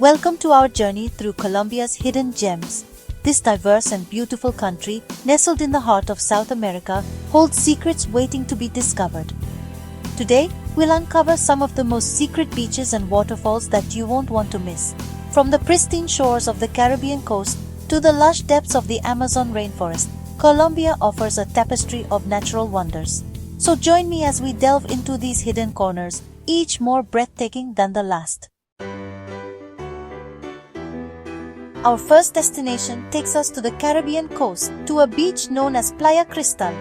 Welcome to our journey through Colombia's hidden gems. This diverse and beautiful country, nestled in the heart of South America, holds secrets waiting to be discovered. Today, we'll uncover some of the most secret beaches and waterfalls that you won't want to miss. From the pristine shores of the Caribbean coast to the lush depths of the Amazon rainforest, Colombia offers a tapestry of natural wonders. So join me as we delve into these hidden corners, each more breathtaking than the last. Our first destination takes us to the Caribbean coast, to a beach known as Playa Cristal,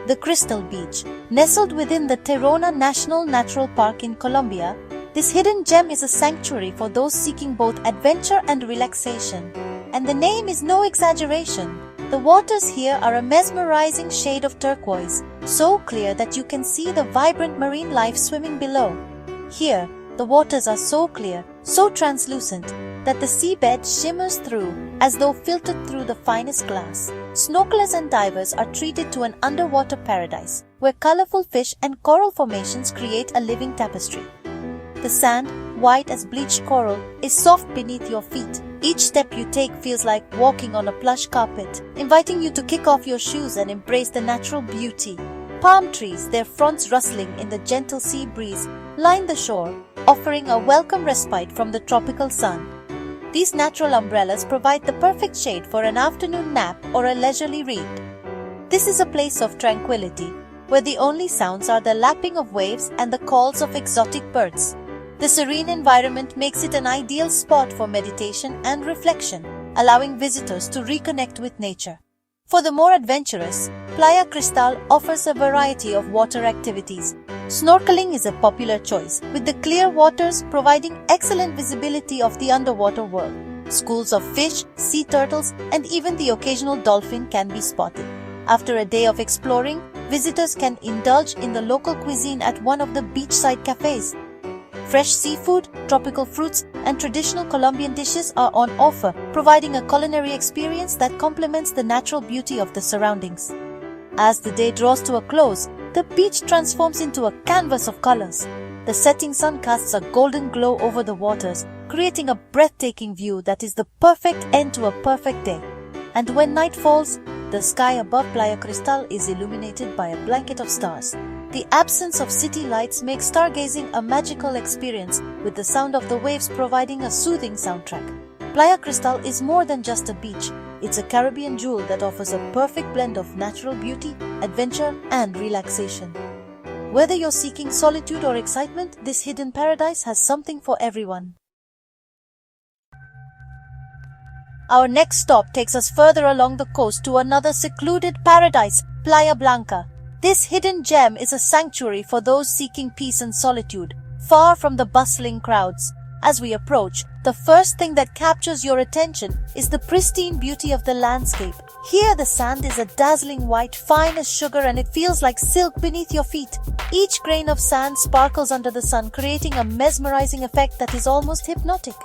the Crystal Beach. Nestled within the Tayrona National Natural Park in Colombia, this hidden gem is a sanctuary for those seeking both adventure and relaxation. And the name is no exaggeration. The waters here are a mesmerizing shade of turquoise, so clear that you can see the vibrant marine life swimming below. Here, the waters are so clear, so translucent, that the seabed shimmers through as though filtered through the finest glass. Snorkelers and divers are treated to an underwater paradise, where colorful fish and coral formations create a living tapestry. The sand, white as bleached coral, is soft beneath your feet. Each step you take feels like walking on a plush carpet, inviting you to kick off your shoes and embrace the natural beauty. Palm trees, their fronds rustling in the gentle sea breeze, line the shore, offering a welcome respite from the tropical sun. These natural umbrellas provide the perfect shade for an afternoon nap or a leisurely read. This is a place of tranquility, where the only sounds are the lapping of waves and the calls of exotic birds. The serene environment makes it an ideal spot for meditation and reflection, allowing visitors to reconnect with nature. For the more adventurous, Playa Cristal offers a variety of water activities. Snorkeling is a popular choice, with the clear waters providing excellent visibility of the underwater world. Schools of fish, sea turtles, and even the occasional dolphin can be spotted. After a day of exploring, visitors can indulge in the local cuisine at one of the beachside cafes. Fresh seafood, tropical fruits, and traditional Colombian dishes are on offer, providing a culinary experience that complements the natural beauty of the surroundings. As the day draws to a close, the beach transforms into a canvas of colors. The setting sun casts a golden glow over the waters, creating a breathtaking view that is the perfect end to a perfect day. And when night falls, the sky above Playa Cristal is illuminated by a blanket of stars. The absence of city lights makes stargazing a magical experience, with the sound of the waves providing a soothing soundtrack. Playa Cristal is more than just a beach. It's a Caribbean jewel that offers a perfect blend of natural beauty, adventure, and relaxation. Whether you're seeking solitude or excitement, this hidden paradise has something for everyone. Our next stop takes us further along the coast to another secluded paradise, Playa Blanca. This hidden gem is a sanctuary for those seeking peace and solitude, far from the bustling crowds. As we approach, the first thing that captures your attention is the pristine beauty of the landscape. Here the sand is a dazzling white, fine as sugar, and it feels like silk beneath your feet. Each grain of sand sparkles under the sun, creating a mesmerizing effect that is almost hypnotic.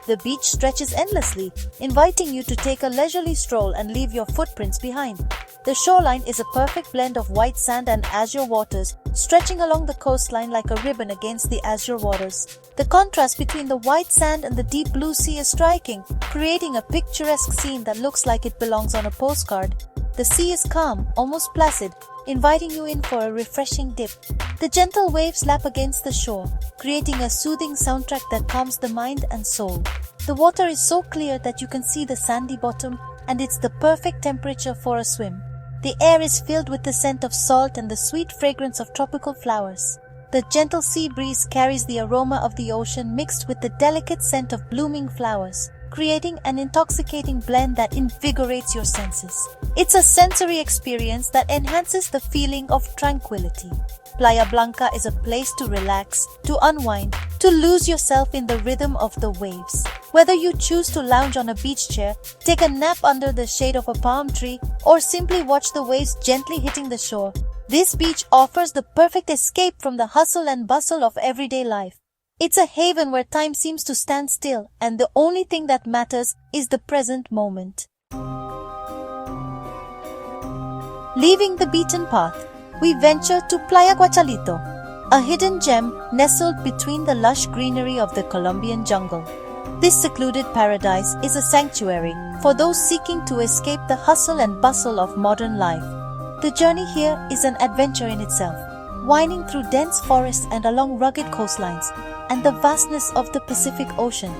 The beach stretches endlessly, inviting you to take a leisurely stroll and leave your footprints behind. The shoreline is a perfect blend of white sand and azure waters, stretching along the coastline like a ribbon against the azure waters. The contrast between the white sand and the deep blue sea is striking, creating a picturesque scene that looks like it belongs on a postcard. The sea is calm, almost placid, inviting you in for a refreshing dip. The gentle waves lap against the shore, creating a soothing soundtrack that calms the mind and soul. The water is so clear that you can see the sandy bottom, and it's the perfect temperature for a swim. The air is filled with the scent of salt and the sweet fragrance of tropical flowers. The gentle sea breeze carries the aroma of the ocean mixed with the delicate scent of blooming flowers, creating an intoxicating blend that invigorates your senses. It's a sensory experience that enhances the feeling of tranquility. Playa Blanca is a place to relax, to unwind, to lose yourself in the rhythm of the waves. Whether you choose to lounge on a beach chair, take a nap under the shade of a palm tree, or simply watch the waves gently hitting the shore, this beach offers the perfect escape from the hustle and bustle of everyday life. It's a haven where time seems to stand still, and the only thing that matters is the present moment. Leaving the beaten path, we venture to Playa Guachalito, a hidden gem nestled between the lush greenery of the Colombian jungle. This secluded paradise is a sanctuary for those seeking to escape the hustle and bustle of modern life. The journey here is an adventure in itself, winding through dense forests and along rugged coastlines, and the vastness of the Pacific Ocean.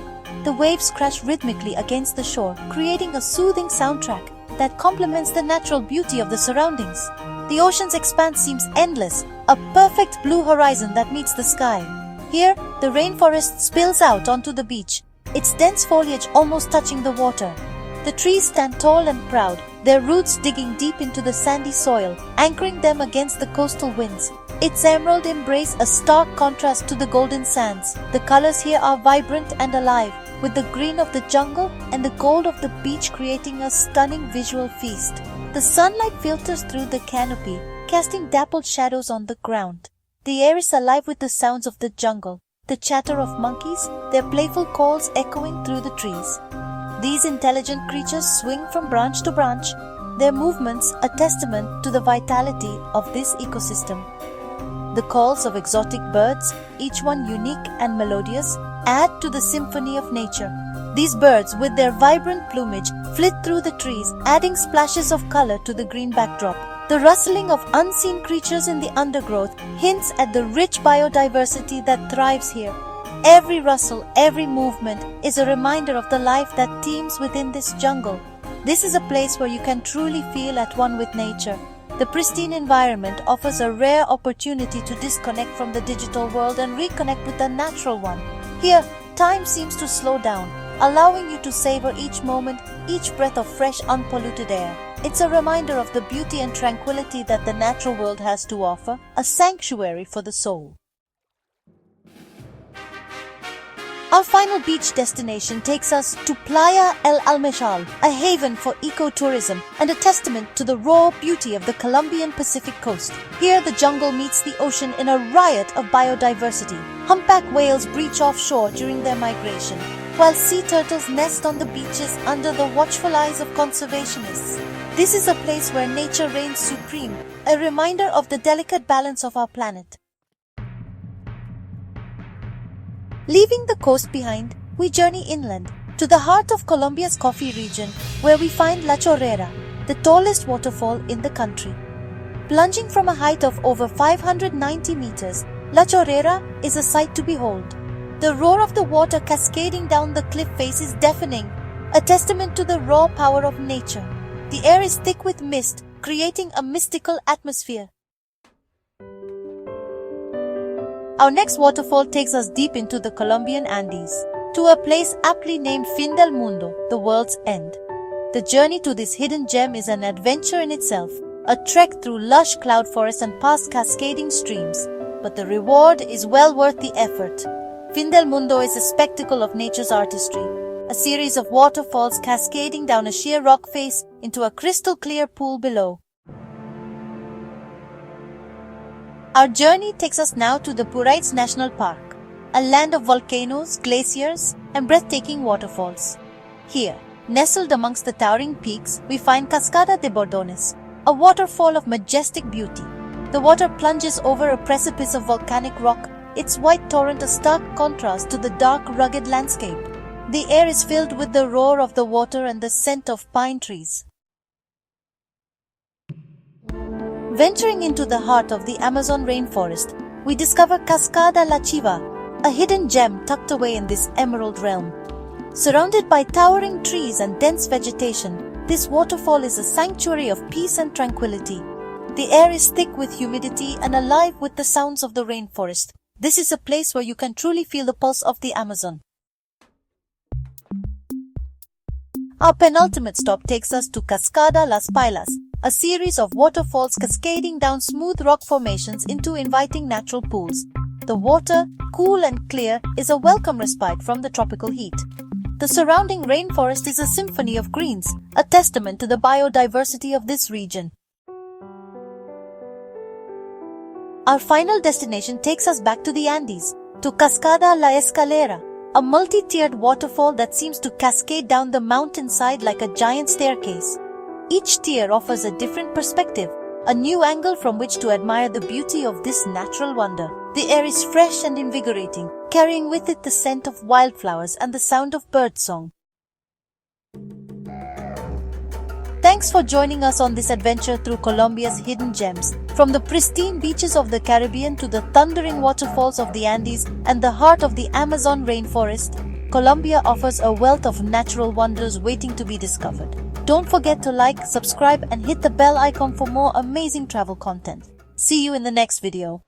The waves crash rhythmically against the shore, creating a soothing soundtrack that complements the natural beauty of the surroundings. The ocean's expanse seems endless, a perfect blue horizon that meets the sky. Here, the rainforest spills out onto the beach, its dense foliage almost touching the water. The trees stand tall and proud, their roots digging deep into the sandy soil, anchoring them against the coastal winds. Its emerald embrace a stark contrast to the golden sands. The colors here are vibrant and alive, with the green of the jungle and the gold of the beach creating a stunning visual feast. The sunlight filters through the canopy, casting dappled shadows on the ground. The air is alive with the sounds of the jungle, the chatter of monkeys, their playful calls echoing through the trees. These intelligent creatures swing from branch to branch, their movements a testament to the vitality of this ecosystem. The calls of exotic birds, each one unique and melodious, add to the symphony of nature. These birds, with their vibrant plumage, flit through the trees, adding splashes of color to the green backdrop. The rustling of unseen creatures in the undergrowth hints at the rich biodiversity that thrives here. Every rustle, every movement is a reminder of the life that teems within this jungle. This is a place where you can truly feel at one with nature. The pristine environment offers a rare opportunity to disconnect from the digital world and reconnect with the natural one. Here, time seems to slow down, allowing you to savor each moment, each breath of fresh, unpolluted air. It's a reminder of the beauty and tranquility that the natural world has to offer, a sanctuary for the soul. Our final beach destination takes us to Playa El Almejal, a haven for ecotourism and a testament to the raw beauty of the Colombian Pacific coast. Here, the jungle meets the ocean in a riot of biodiversity. Humpback whales breach offshore during their migration, while sea turtles nest on the beaches under the watchful eyes of conservationists. This is a place where nature reigns supreme, a reminder of the delicate balance of our planet. Leaving the coast behind, we journey inland to the heart of Colombia's coffee region, where we find La Chorrera, the tallest waterfall in the country. Plunging from a height of over 590 meters, La Chorrera is a sight to behold. The roar of the water cascading down the cliff face is deafening, a testament to the raw power of nature. The air is thick with mist, creating a mystical atmosphere. Our next waterfall takes us deep into the Colombian Andes, to a place aptly named Fin del Mundo, the world's end. The journey to this hidden gem is an adventure in itself, a trek through lush cloud forests and past cascading streams, but the reward is well worth the effort. Fin del Mundo is a spectacle of nature's artistry, a series of waterfalls cascading down a sheer rock face into a crystal-clear pool below. Our journey takes us now to the Puraites National Park, a land of volcanoes, glaciers, and breathtaking waterfalls. Here, nestled amongst the towering peaks, we find Cascada de Bordones, a waterfall of majestic beauty. The water plunges over a precipice of volcanic rock, its white torrent a stark contrast to the dark, rugged landscape. The air is filled with the roar of the water and the scent of pine trees. Venturing into the heart of the Amazon rainforest, we discover Cascada La Chiva, a hidden gem tucked away in this emerald realm. Surrounded by towering trees and dense vegetation, this waterfall is a sanctuary of peace and tranquility. The air is thick with humidity and alive with the sounds of the rainforest. This is a place where you can truly feel the pulse of the Amazon. Our penultimate stop takes us to Cascada Las Pailas, a series of waterfalls cascading down smooth rock formations into inviting natural pools. The water, cool and clear, is a welcome respite from the tropical heat. The surrounding rainforest is a symphony of greens, a testament to the biodiversity of this region. Our final destination takes us back to the Andes, to Cascada La Escalera, a multi-tiered waterfall that seems to cascade down the mountainside like a giant staircase. Each tier offers a different perspective, a new angle from which to admire the beauty of this natural wonder. The air is fresh and invigorating, carrying with it the scent of wildflowers and the sound of birdsong. Thanks for joining us on this adventure through Colombia's hidden gems. From the pristine beaches of the Caribbean to the thundering waterfalls of the Andes and the heart of the Amazon rainforest, Colombia offers a wealth of natural wonders waiting to be discovered. Don't forget to like, subscribe, and hit the bell icon for more amazing travel content. See you in the next video.